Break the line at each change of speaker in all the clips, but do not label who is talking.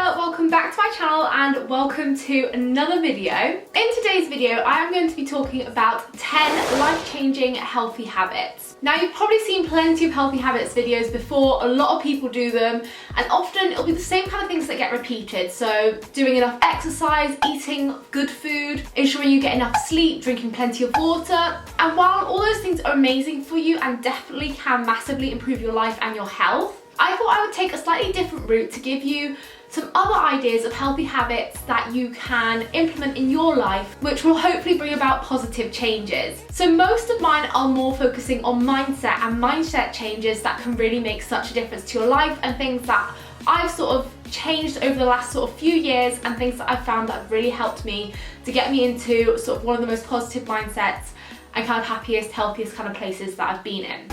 there, welcome back to my channel and welcome to another video. In today's video, I am going to be talking about 10 life-changing healthy habits. Now, you've probably seen plenty of healthy habits videos before. A lot of people do them, and often it'll be the same kind of things that get repeated. So doing enough exercise, eating good food, ensuring you get enough sleep, drinking plenty of water. And while all those things are amazing for you and definitely can massively improve your life and your health, I thought I would take a slightly different route to give you some other ideas of healthy habits that you can implement in your life, which will hopefully bring about positive changes. So most of mine are more focusing on mindset and mindset changes that can really make such a difference to your life, and things that I've sort of changed over the last sort of few years, and things that I've found that have really helped me to get me into sort of one of the most positive mindsets and kind of happiest, healthiest kind of places that I've been in.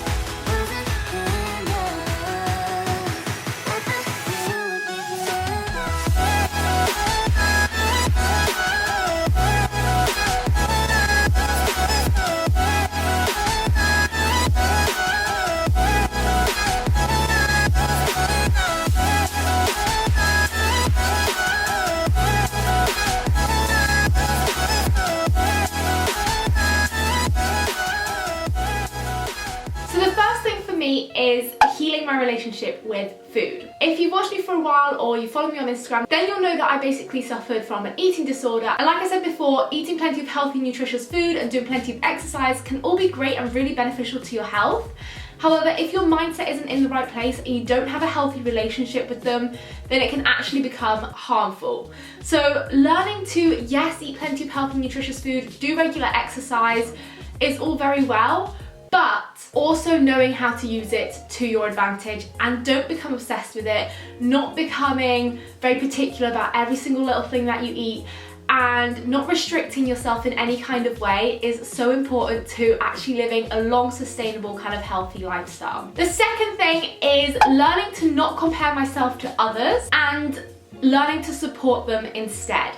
Is healing my relationship with food. If you've watched me for a while or you follow me on Instagram, then you'll know that I basically suffered from an eating disorder. And like I said before, eating plenty of healthy, nutritious food and doing plenty of exercise can all be great and really beneficial to your health. However, if your mindset isn't in the right place and you don't have a healthy relationship with them, then it can actually become harmful. So learning to, yes, eat plenty of healthy, nutritious food, do regular exercise is all very well, but also knowing how to use it to your advantage, and don't become obsessed with it, not becoming very particular about every single little thing that you eat, and not restricting yourself in any kind of way is so important to actually living a long, sustainable, kind of healthy lifestyle. The second thing is learning to not compare myself to others and learning to support them instead.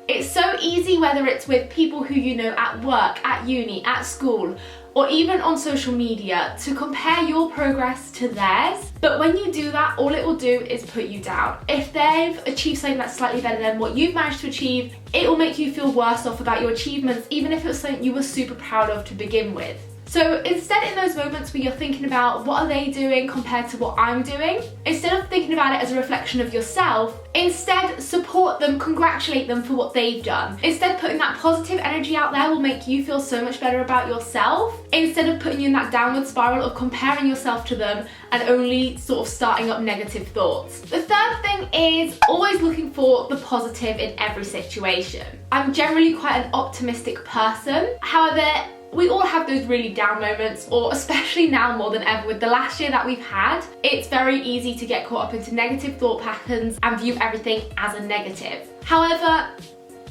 It's so easy, whether it's with people who you know at work, at uni, at school, or even on social media, to compare your progress to theirs. But when you do that, all it will do is put you down. If they've achieved something that's slightly better than what you've managed to achieve, it will make you feel worse off about your achievements, even if it was something you were super proud of to begin with. So instead, in those moments where you're thinking about what are they doing compared to what I'm doing, instead of thinking about it as a reflection of yourself, instead support them, congratulate them for what they've done. Instead, putting that positive energy out there will make you feel so much better about yourself, instead of putting you in that downward spiral of comparing yourself to them and only sort of starting up negative thoughts. The third thing is always looking for the positive in every situation. I'm generally quite an optimistic person. However, we all have those really down moments, or especially now more than ever with the last year that we've had, it's very easy to get caught up into negative thought patterns and view everything as a negative. However,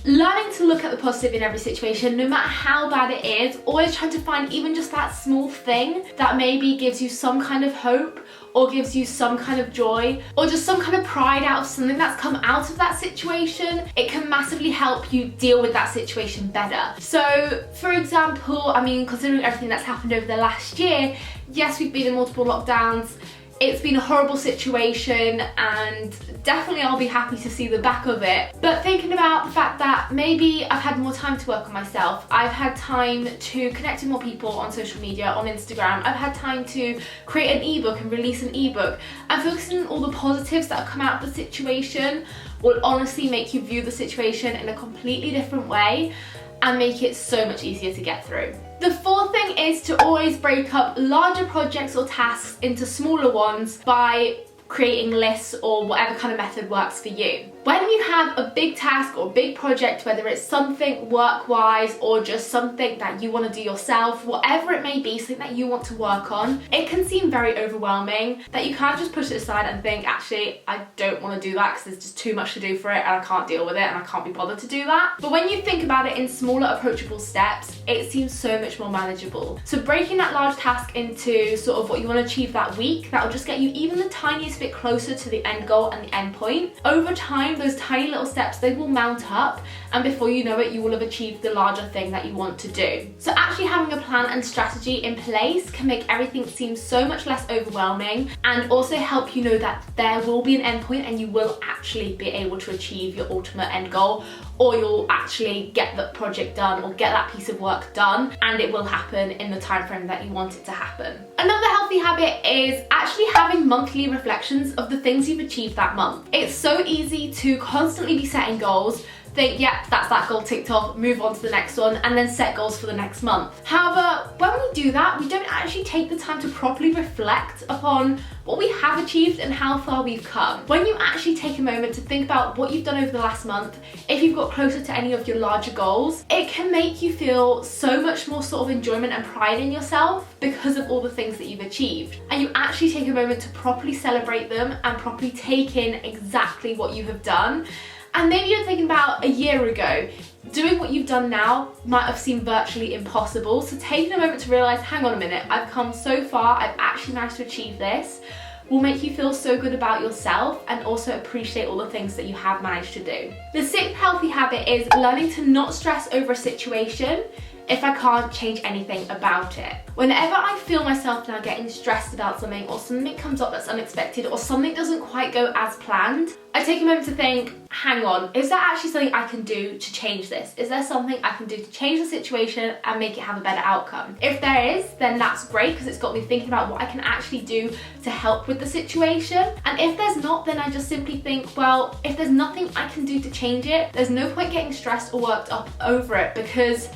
learning to look at the positive in every situation, no matter how bad it is, always trying to find even just that small thing that maybe gives you some kind of hope, or gives you some kind of joy, or just some kind of pride out of something that's come out of that situation, it can massively help you deal with that situation better. So, for example, I mean, considering everything that's happened over the last year, yes, we've been in multiple lockdowns. It's been a horrible situation, and definitely I'll be happy to see the back of it. But thinking about the fact that maybe I've had more time to work on myself, I've had time to connect with more people on social media, on Instagram, I've had time to create an ebook and release an ebook, and focusing on all the positives that have come out of the situation will honestly make you view the situation in a completely different way and make it so much easier to get through. The fourth thing is to always break up larger projects or tasks into smaller ones by creating lists, or whatever kind of method works for you. When you have a big task or big project, whether it's something work-wise or just something that you want to do yourself, whatever it may be, something that you want to work on, it can seem very overwhelming that you can't just push it aside and think, actually, I don't want to do that because there's just too much to do for it and I can't deal with it and I can't be bothered to do that. But when you think about it in smaller, approachable steps, it seems so much more manageable. So breaking that large task into sort of what you want to achieve that week, that'll just get you even the tiniest bit closer to the end goal and the end point. Over time, time, those tiny little steps, they will mount up, and before you know it, you will have achieved the larger thing that you want to do. So actually having a plan and strategy in place can make everything seem so much less overwhelming, and also help you know that there will be an end point and you will actually be able to achieve your ultimate end goal, or you'll actually get that project done or get that piece of work done, and it will happen in the time frame that you want it to happen. Another healthy habit is actually having monthly reflections of the things you've achieved that month. It's so easy to constantly be setting goals, think, yeah, that's that goal ticked off, move on to the next one, and then set goals for the next month. However, when we do that, we don't actually take the time to properly reflect upon what we have achieved and how far we've come. When you actually take a moment to think about what you've done over the last month, if you've got closer to any of your larger goals, it can make you feel so much more sort of enjoyment and pride in yourself because of all the things that you've achieved. And you actually take a moment to properly celebrate them and properly take in exactly what you have done. And maybe you're thinking about a year ago, doing what you've done now might have seemed virtually impossible. So taking a moment to realize, hang on a minute, I've come so far, I've actually managed to achieve this, will make you feel so good about yourself and also appreciate all the things that you have managed to do. The sixth healthy habit is learning to not stress over a situation if I can't change anything about it. Whenever I feel myself now getting stressed about something, or something comes up that's unexpected, or something doesn't quite go as planned, I take a moment to think, hang on, is there actually something I can do to change this? Is there something I can do to change the situation and make it have a better outcome? If there is, then that's great, because it's got me thinking about what I can actually do to help with the situation. And if there's not, then I just simply think, well, if there's nothing I can do to change it, there's no point getting stressed or worked up over it, because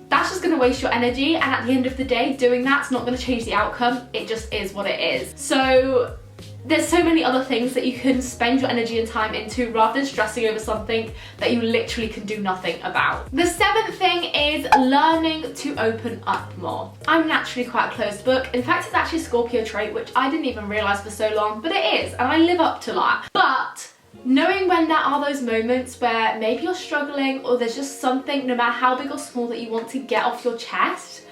that's just gonna waste your energy, and at the end of the day, doing that's not gonna change the outcome. It just is what it is. So there's so many other things that you can spend your energy and time into rather than stressing over something that you literally can do nothing about. The seventh thing is learning to open up more. I'm naturally quite a closed book. In fact, it's actually a Scorpio trait, which I didn't even realize for so long, but it is, and I live up to that. But knowing when there are those moments where maybe you're struggling, or there's just something, no matter how big or small, that you want to get off your chest,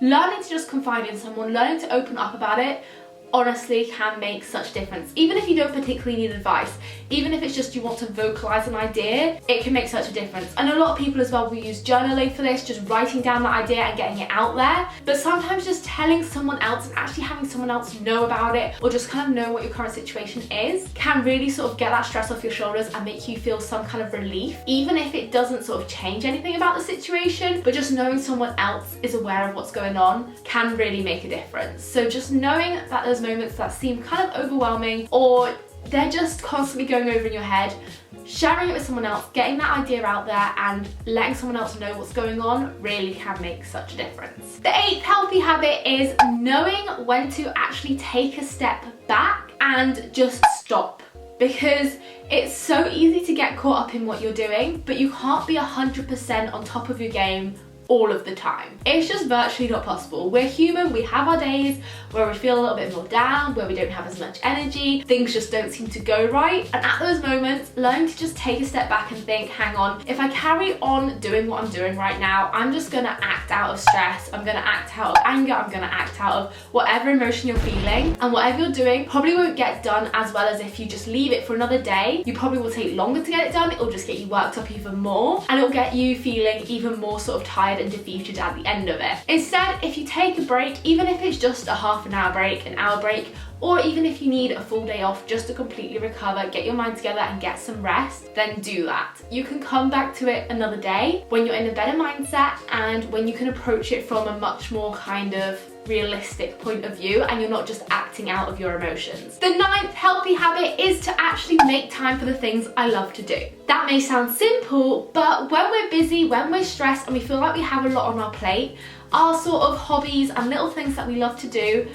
learning to just confide in someone, learning to open up about it, honestly can make such difference. Even if you don't particularly need advice, even if it's just you want to vocalize an idea, it can make such a difference. I know a lot of people as well will use journaling for this, just writing down that idea and getting it out there, but sometimes just telling someone else and actually having someone else know about it, or just kind of know what your current situation is, can really sort of get that stress off your shoulders and make you feel some kind of relief, even if it doesn't sort of change anything about the situation. But just knowing someone else is aware of what's going on can really make a difference. So just knowing that there's moments that seem kind of overwhelming, or they're just constantly going over in your head, sharing it with someone else, getting that idea out there and letting someone else know what's going on really can make such a difference. The eighth healthy habit is knowing when to actually take a step back and just stop. Because it's so easy to get caught up in what you're doing, but you can't be 100% on top of your game all of the time. It's just virtually not possible. We're human, we have our days where we feel a little bit more down, where we don't have as much energy, things just don't seem to go right. And at those moments, learning to just take a step back and think, hang on, if I carry on doing what I'm doing right now, I'm just gonna act out of stress, I'm gonna act out of anger, I'm gonna act out of whatever emotion you're feeling, and whatever you're doing probably won't get done as well as if you just leave it for another day. You probably will take longer to get it done, it'll just get you worked up even more, and it'll get you feeling even more sort of tired and defeated at the end of it. Instead, if you take a break, even if it's just a half an hour break, an hour break, or even if you need a full day off just to completely recover, get your mind together and get some rest, then do that. You can come back to it another day when you're in a better mindset and when you can approach it from a much more kind of realistic point of view, and you're not just acting out of your emotions. The ninth healthy habit is to actually make time for the things I love to do. That may sound simple, but when we're busy, when we're stressed and we feel like we have a lot on our plate, our sort of hobbies and little things that we love to do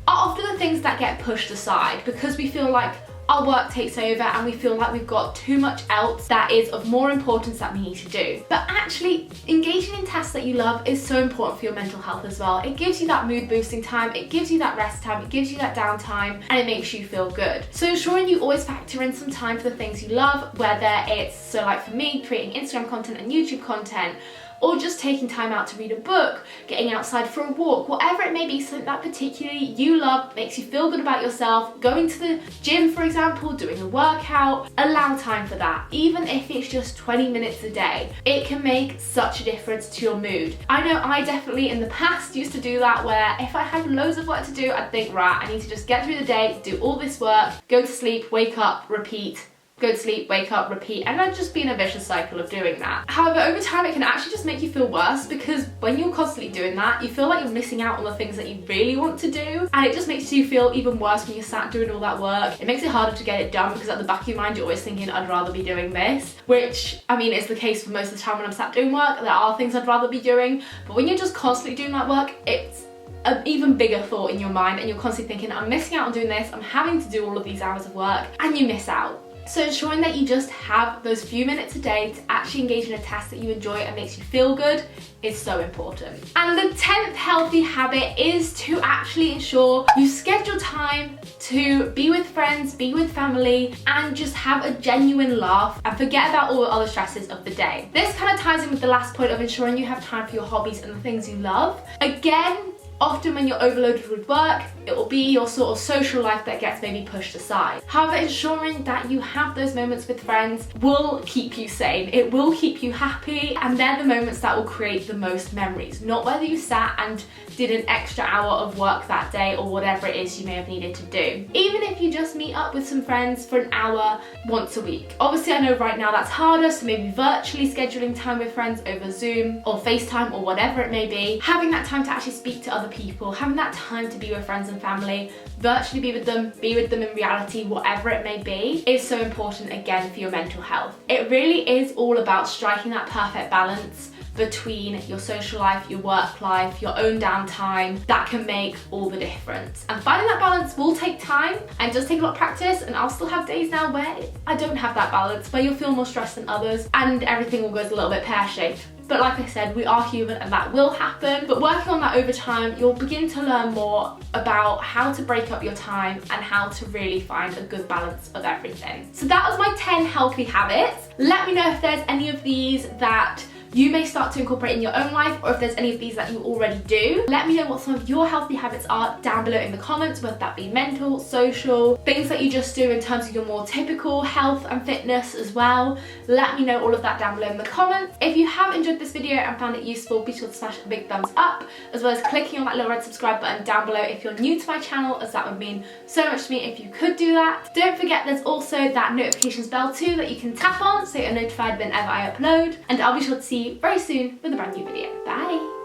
are often the things that get pushed aside because we feel like our work takes over and we feel like we've got too much else that is of more importance that we need to do. But actually, engaging in tasks that you love is so important for your mental health as well. It gives you that mood boosting time, it gives you that rest time, it gives you that downtime, and it makes you feel good. So ensuring you always factor in some time for the things you love, whether it's, so like for me, creating Instagram content and YouTube content, or just taking time out to read a book, getting outside for a walk, whatever it may be, something that particularly you love, makes you feel good about yourself, going to the gym, for example, doing a workout, allow time for that. Even if it's just 20 minutes a day, it can make such a difference to your mood. I know I definitely in the past used to do that, where if I had loads of work to do, I'd think, right, I need to just get through the day, do all this work, go to sleep, wake up, repeat, go to sleep, wake up, repeat, and I'd just be in a vicious cycle of doing that. However, over time it can actually just make you feel worse, because when you're constantly doing that, you feel like you're missing out on the things that you really want to do, and it just makes you feel even worse when you're sat doing all that work. It makes it harder to get it done, because at the back of your mind you're always thinking, I'd rather be doing this, which I mean is the case for most of the time when I'm sat doing work. There are things I'd rather be doing, but when you're just constantly doing that work, it's an even bigger thought in your mind, and you're constantly thinking, I'm missing out on doing this, I'm having to do all of these hours of work, and you miss out. So ensuring that you just have those few minutes a day to actually engage in a task that you enjoy and makes you feel good is so important. And the 10th healthy habit is to actually ensure you schedule time to be with friends, be with family, and just have a genuine laugh and forget about all the other stresses of the day. This kind of ties in with the last point of ensuring you have time for your hobbies and the things you love. Again, often when you're overloaded with work, it will be your sort of social life that gets maybe pushed aside. However, ensuring that you have those moments with friends will keep you sane. It will keep you happy, and they're the moments that will create the most memories, not whether you sat and did an extra hour of work that day or whatever it is you may have needed to do. Even if you just meet up with some friends for an hour once a week. Obviously, I know right now that's harder, so maybe virtually scheduling time with friends over Zoom or FaceTime or whatever it may be. Having that time to actually speak to other people, having that time to be with friends and family, virtually be with them in reality, whatever it may be, is so important again for your mental health. It really is all about striking that perfect balance between your social life, your work life, your own downtime. That can make all the difference. And finding that balance will take time and does take a lot of practice, and I'll still have days now where I don't have that balance, where you'll feel more stressed than others and everything all goes a little bit pear-shaped. But like I said, we are human and that will happen. But working on that over time, you'll begin to learn more about how to break up your time and how to really find a good balance of everything. So that was my 10 healthy habits. Let me know if there's any of these that you may start to incorporate in your own life, or if there's any of these that you already do. Let me know what some of your healthy habits are down below in the comments, whether that be mental, social, things that you just do in terms of your more typical health and fitness as well. Let me know all of that down below in the comments. If you have enjoyed this video and found it useful, be sure to smash a big thumbs up, as well as clicking on that little red subscribe button down below if you're new to my channel, as that would mean so much to me if you could do that. Don't forget there's also that notifications bell too that you can tap on so you're notified whenever I upload, and I'll be sure to see you very soon with a brand new video. Bye!